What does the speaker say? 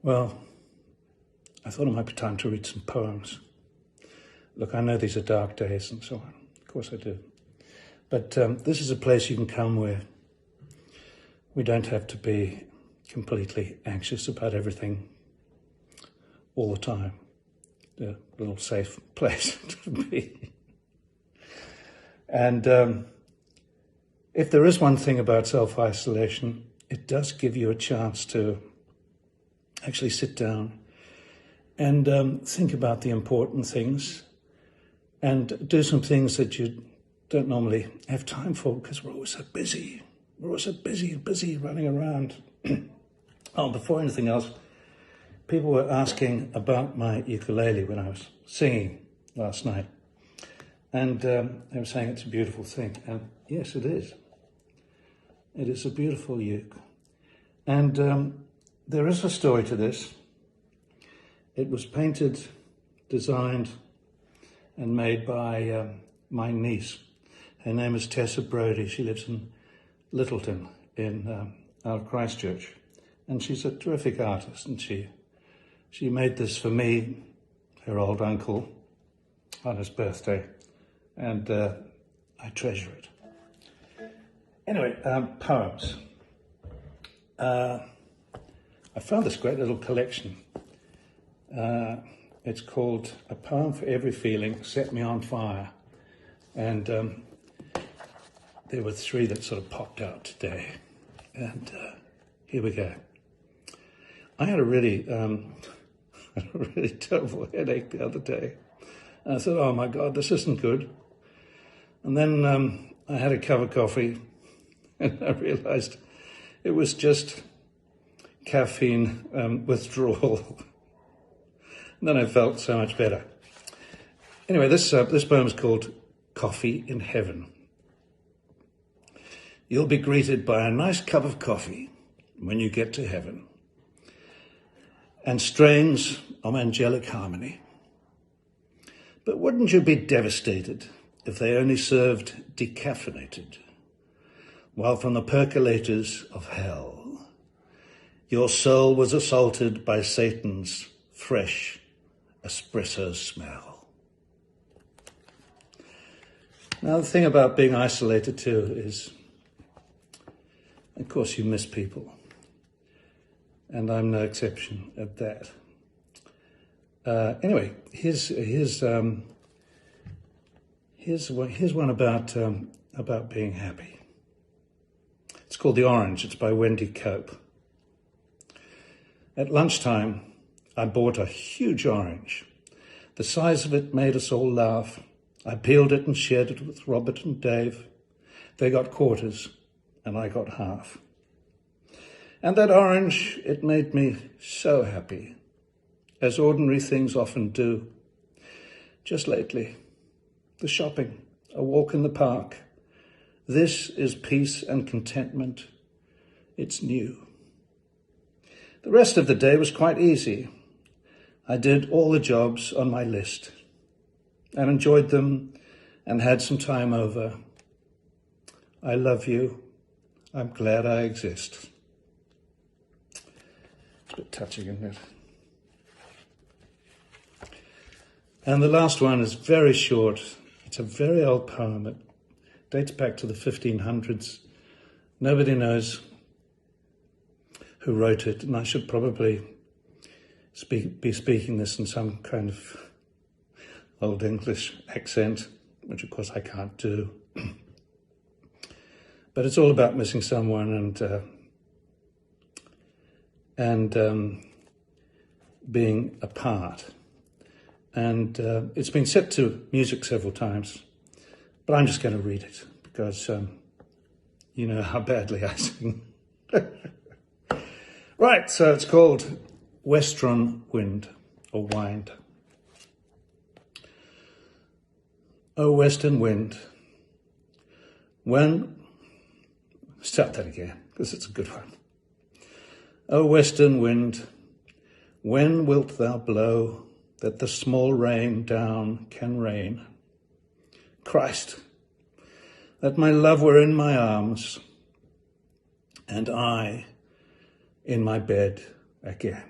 Well, I thought it might be time to read some poems. Look, I know these are dark days and so on. Of course I do. But this is a place you can come where we don't have to be completely anxious about everything all the time. A little safe place to be. And if there is one thing about self-isolation, it does give you a chance to actually sit down and think about the important things and do some things that you don't normally have time for because we're always so busy. We're always so busy running around. Oh, before anything else, people were asking about my ukulele when I was singing last night. And they were saying it's a beautiful thing. And yes, it is. It is a beautiful uke. And there is a story to this. It was painted, designed, and made by my niece. Her name is Tessa Brodie. She lives in Littleton in out of Christchurch. And she's a terrific artist. And she made this for me, her old uncle, on his birthday. And I treasure it. Anyway, poems. I found this great little collection. It's called A Poem for Every Feeling, Set Me on Fire. And there were 3 that sort of popped out today. And here we go. I had a really terrible headache the other day. And I thought, oh my God, this isn't good. And then I had a cup of coffee and I realized it was just caffeine withdrawal. And then I felt so much better. Anyway, this poem is called Coffee in Heaven. You'll be greeted by a nice cup of coffee when you get to heaven, and strains of angelic harmony. But wouldn't you be devastated if they only served decaffeinated, while from the percolators of hell, your soul was assaulted by Satan's fresh espresso smell? Now, the thing about being isolated too is, of course, you miss people. And I'm no exception at that. Anyway, here's one about being happy. It's called The Orange. It's by Wendy. At lunchtime, I bought a huge orange. The size of it made us all laugh. I peeled it and shared it with Robert and Dave. They got quarters and I got half. And that orange, it made me so happy, as ordinary things often do. Just lately, the shopping, a walk in the park. This is peace and contentment. It's new. The rest of the day was quite easy. I did all the jobs on my list and enjoyed them and had some time over. I love you. I'm glad I exist. It's a bit touching, isn't it? And the last one is very short. It's a very old poem. It dates back to the 1500s. Nobody knows who wrote it, and I should probably be speaking this in some kind of old English accent, which of course I can't do. But it's all about missing someone and being apart. And it's been set to music several times, but I'm just going to read it because you know how badly I sing. Right, so it's called Western Wind, or Wind. Oh, western wind, start that again, because it's a good one. Oh, western wind, when wilt thou blow that the small rain down can rain? Christ, that my love were in my arms, and I in my bed again.